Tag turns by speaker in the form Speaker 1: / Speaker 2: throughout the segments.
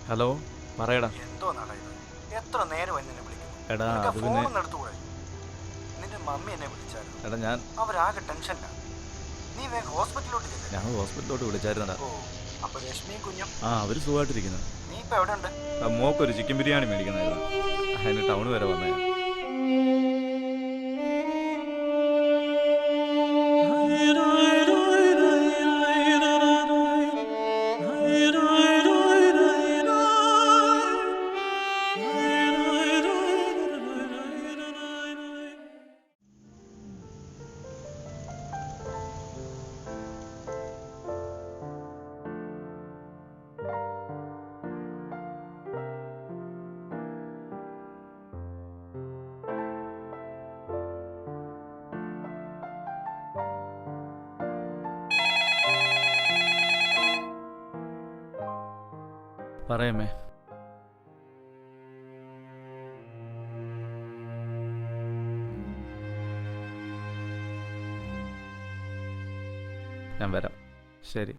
Speaker 1: Hello, പറയടാ.
Speaker 2: എന്തോ നട ഇത്? എത്ര നേരം എന്നെ വിളിക്കുന്നു?
Speaker 1: എടാ
Speaker 2: നിനക്ക്
Speaker 1: അത് പിന്നെ
Speaker 2: ഫോണൊന്നും എടുത്തുകൂടെ? നിന്റെ മമ്മി എന്നെ വിളിച്ചായിരുന്നു.
Speaker 1: എടാ ഞാൻ
Speaker 2: അവരാകെ ടെൻഷനില്ല. നീ വേഗം ഹോസ്പിറ്റലിലോട്ട് ചെല്ലേ.
Speaker 1: ഞാൻ ഹോസ്പിറ്റലിലോട്ട് വിളിച്ചായിരുന്നടാ.
Speaker 2: ഓ, അപ്പൊ രശ്മിയും കുഞ്ഞും
Speaker 1: ആ, അവര് സുഖമായിട്ടിരിക്കുന്നു.
Speaker 2: നീ ഇപ്പൊ എവിടെ ഉണ്ട്?
Speaker 1: മോക്കൊരു ചിക്കൻ ബിരിയാണി മേടിക്കണമായിരുന്നു. അതിന് ടൗൺ വരെ വന്നേ. പറയമ്മേ. ഞാൻ വരാം. ശരി.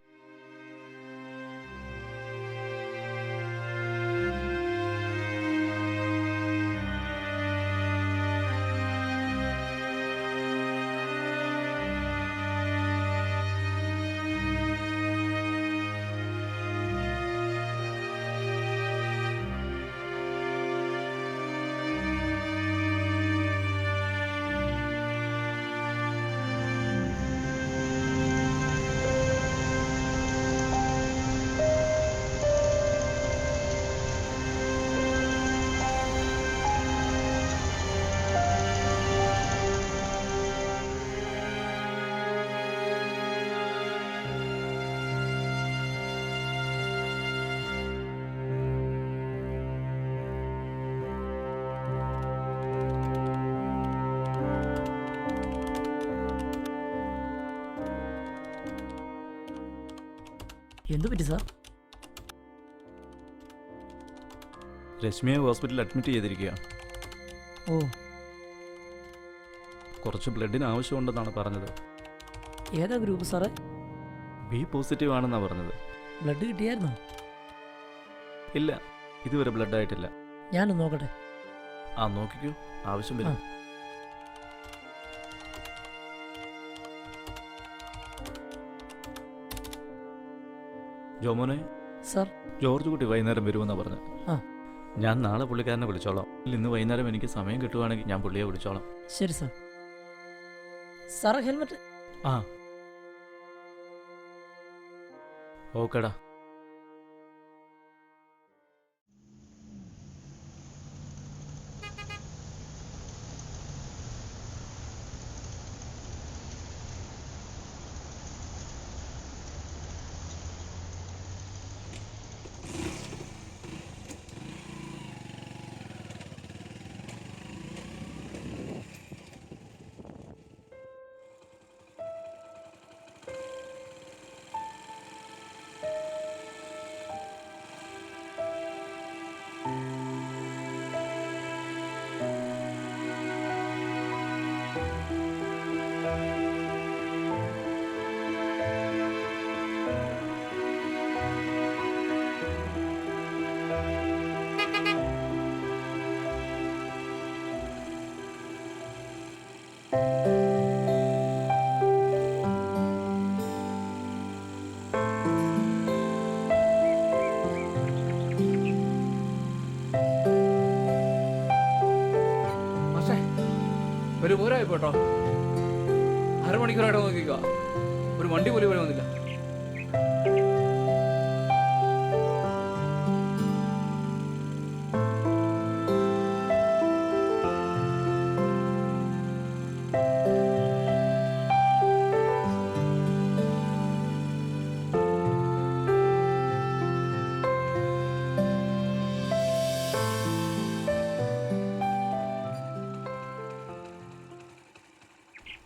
Speaker 3: എന്തു പറ്റി സാർ?
Speaker 1: രശ്മിയെ ഹോസ്പിറ്റലിൽ അഡ്മിറ്റ് ചെയ്തിരിക്കുക.
Speaker 3: ഓ,
Speaker 1: കുറച്ച് ബ്ലഡിന് ആവശ്യമുണ്ടെന്നാണ് പറഞ്ഞത്.
Speaker 3: ഏതാ ഗ്രൂപ്പ് സാറേ?
Speaker 1: ബി പോസിറ്റീവ് ആണെന്നാണ് പറഞ്ഞത്.
Speaker 3: ബ്ലഡ് കിട്ടിയായിരുന്നോ?
Speaker 1: ഇല്ല, ഇതുവരെ ബ്ലഡ് ആയിട്ടില്ല.
Speaker 3: ഞാനൊന്ന് നോക്കട്ടെ.
Speaker 1: ആ, നോക്കിക്കോ, ആവശ്യം വരും. ജോമോനെ,
Speaker 3: സാർ.
Speaker 1: ജോർജ് കുട്ടി വൈകുന്നേരം വരുമെന്നാണ് പറഞ്ഞത്.
Speaker 3: ആ,
Speaker 1: ഞാൻ നാളെ പുള്ളിക്കാരനെ വിളിച്ചോളാം. ഇന്ന് വൈകുന്നേരം എനിക്ക് സമയം കിട്ടുവാണെങ്കിൽ ഞാൻ പുള്ളിയെ വിളിച്ചോളാം.
Speaker 3: ശരി സാർ. സാറേ, ഹെൽമെറ്റ്.
Speaker 1: ആ, ഓക്കേടാ.
Speaker 4: ഒരു പോരായി പോട്ടോ. അരമണിക്കൂറായിട്ട് നോക്കിക്കുക, ഒരു വണ്ടി പോലും ഇവിടെ വന്നില്ല.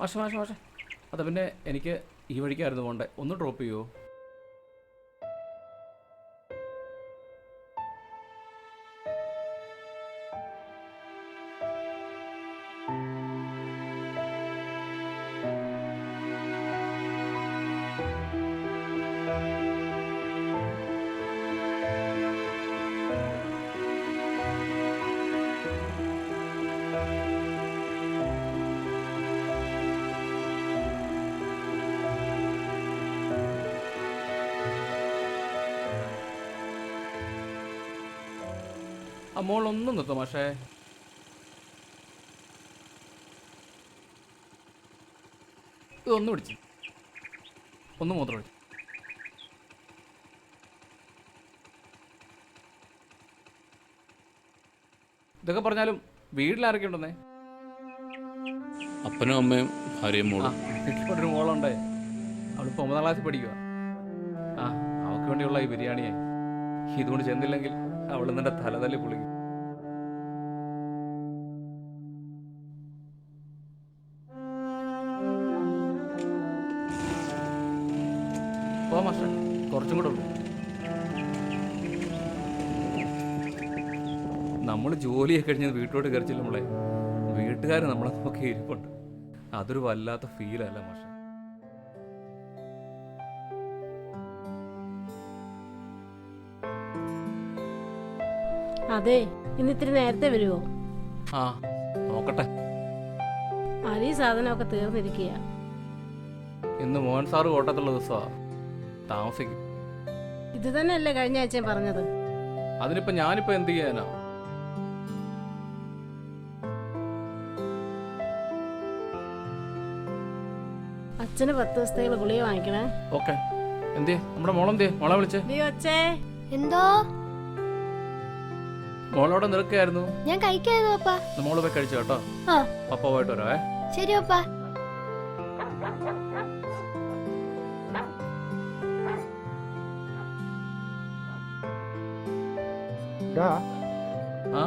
Speaker 4: മാഷെ, അത് പിന്നെ എനിക്ക് ഈ വഴിക്കായിരുന്നു പോകണ്ടേ, ഒന്ന് ഡ്രോപ്പ് ചെയ്യുമോ? മോളൊന്നും നിർത്തും മാഷേ. ഇതൊന്ന് പിടിച്ച്, ഒന്ന് മൂത്രം ഒഴിച്ചു. ഇതൊക്കെ പറഞ്ഞാലും വീട്ടിലാരൊക്കെ ഉണ്ടെന്നേ?
Speaker 5: അപ്പനും അമ്മയും ഭാര്യയും മോളും.
Speaker 4: വീട്ടിലൊരു മോളുണ്ടേ, അവളിപ്പോൾ 9ാം ക്ലാസ്സിൽ പഠിക്കുക. ആ, അവൾക്ക് വേണ്ടിയുള്ള ഈ ബിരിയാണിയെ ഇതുകൊണ്ട് ചെന്നില്ലെങ്കിൽ അവൾ നിന്റെ തലതല്ലി പൊളിക്കും. പോ മാസ്റ്റർ, കുറച്ചും കൂടെ ഉള്ളൂ. നമ്മൾ ജോലിയൊക്കെ കഴിഞ്ഞ് വീട്ടിലോട്ട് കയറിച്ചില്ല നമ്മളെ വീട്ടുകാർ നമ്മളെ നോക്കി ഇരിപ്പുണ്ട്. അതൊരു വല്ലാത്ത ഫീലല്ല മാഷെ.
Speaker 6: അതെ, ഇന്ന് ഇത്തിരി നേരത്തെ വരുമോ?
Speaker 4: ആ, നോക്കട്ടെ.
Speaker 6: അരി സാധനമൊക്കെ തീർന്നിരിക്കുക.
Speaker 4: ഇന്ന് മോഹൻ സാറ് കോട്ടയത്തുള്ള ദിവസമാണ്, താമസിക്കും.
Speaker 6: ഇത് തന്നെയല്ലേ കഴിഞ്ഞ ആഴ്ചയും പറഞ്ഞത്?
Speaker 4: അതിനിപ്പോൾ ഞാനിപ്പോൾ എന്ത് ചെയ്യാനാ?
Speaker 6: അച്ഛന് 10 ദിവസത്തേക്കുള്ള ഗുളിക വാങ്ങിക്കണേ.
Speaker 4: ഓക്കെ. എന്തേ നമ്മുടെ മോളെന്തേ? മോളെ വിളിച്ചേ.
Speaker 6: ഒച്ചേ
Speaker 7: എന്തോ?
Speaker 4: മോളോടെ നിൽക്കായിരുന്നു.
Speaker 7: ഞാൻ കഴിക്കായിരുന്നു പപ്പ.
Speaker 4: മോള് പോയി കഴിച്ചു കേട്ടോ.
Speaker 7: ആ.
Speaker 4: പപ്പ പോയിട്ട് വരാവേ.
Speaker 7: ശരി പപ്പ.
Speaker 4: ആ,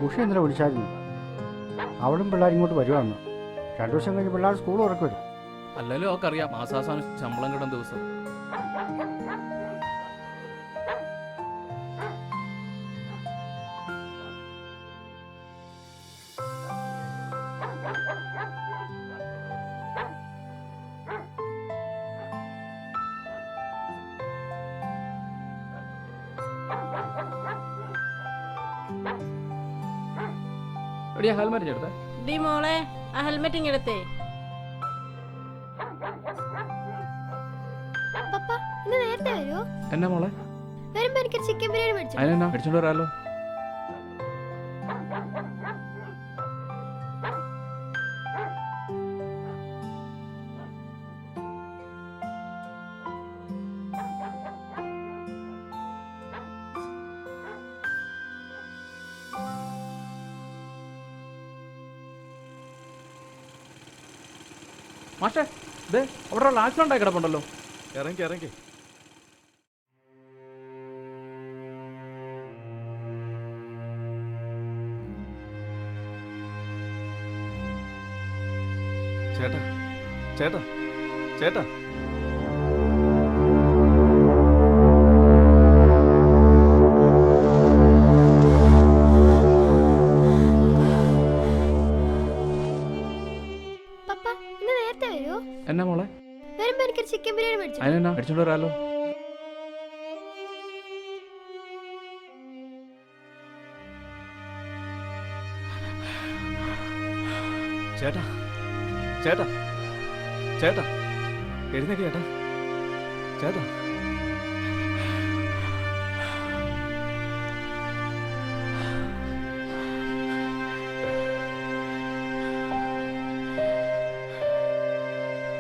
Speaker 8: ഉഷ ഇന്നലെ വിളിച്ചായിരുന്നു. അവളും പിള്ളേർ ഇങ്ങോട്ട് വരുവാന്ന്. 2 ദിവസം കഴിഞ്ഞ് പിള്ളേർ സ്കൂൾ ഉറക്കുമല്ലോ.
Speaker 4: അല്ലല്ലോ അവക്കറിയാം മാസാവസാനം ശമ്പളം കിട്ടുന്ന ദിവസം. എടിയാ ഹെൽമെറ്റ് ചേർത്തേ.
Speaker 6: ഡി മോളെ, ആ ഹെൽമെറ്റ് ഇങ്ങെടുത്തേ.
Speaker 7: പപ്പ ഇന്ന് നേരത്തെ വരുമോ?
Speaker 4: എന്നാ മോളെ?
Speaker 7: വരുമ്പോ എനിക്ക് ചിക്കൻ ബിരിയാണി മേടിച്ചു.
Speaker 4: അതിനെന്നാ മേടിച്ചോണ്ട് വരാലോ. മാഷേ, ഇതേ അവിടെ ഉള്ള ആക്സിഡന്റ് ആയി കിടപ്പുണ്ടല്ലോ.
Speaker 1: ഇറങ്ങി ഇറങ്ങി. ചേട്ടാ ചേട്ടാ ചേട്ടാ,
Speaker 7: പപ്പ ഇന്ന് നേരത്തെ വരുമോ?
Speaker 4: എന്നാ മോളെ?
Speaker 7: വരുമ്പോ എനിക്ക് ചിക്കൻ ബിരിയാണി മേടിച്ചു.
Speaker 4: അതിനെന്നാ മേടിച്ചോണ്ട് വരാലോ.
Speaker 1: ചേട്ടാ ചേട്ടാ ചേട്ടാ, എഴുന്നേക്ക് ചേട്ടാ. ചേട്ടാ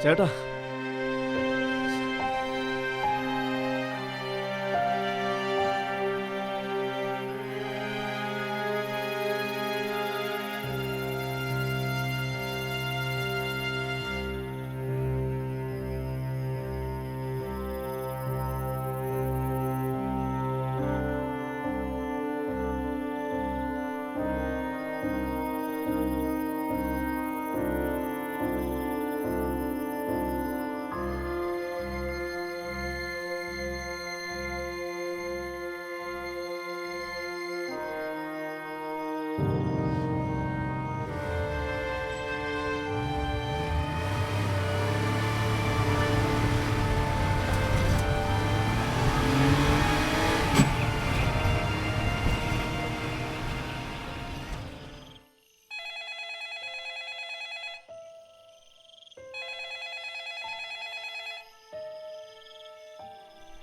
Speaker 1: ചേട്ടാ,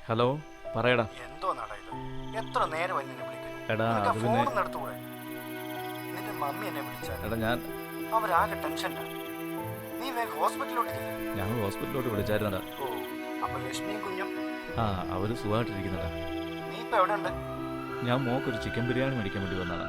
Speaker 1: ഹലോ, പറയടാ.
Speaker 2: എന്തോ നട ഇത്? എത്ര നേരമായി നിന്നെ വിളിക്കുന്നു?
Speaker 1: എടാ
Speaker 2: നിനക്ക്
Speaker 1: അത് പിന്നെ
Speaker 2: ഫോൺ നടത്തുകൂടെ? നിന്റെ മമ്മി എന്നെ വിളിച്ചാൽ
Speaker 1: എടാ ഞാൻ
Speaker 2: അവരാകെ ടെൻഷനാ. നീ വേഗം ഹോസ്പിറ്റലിലോട്ട് ചെല്ലേ.
Speaker 1: ഞങ്ങൾ ഹോസ്പിറ്റലിലോട്ട് വിളിച്ചായിരുന്നടാ.
Speaker 2: ഓ, അപ്പൊ ലക്ഷ്മിയും കുഞ്ഞും
Speaker 1: ആ അവർ സുഖമായിട്ടിരിക്കുന്നടാ.
Speaker 2: നീ ഇപ്പൊ എവിടെ ഉണ്ട്?
Speaker 1: ഞാൻ മോക്കൊരു ചിക്കൻ ബിരിയാണി മേടിക്കാൻ വേണ്ടി വന്നതാണ്.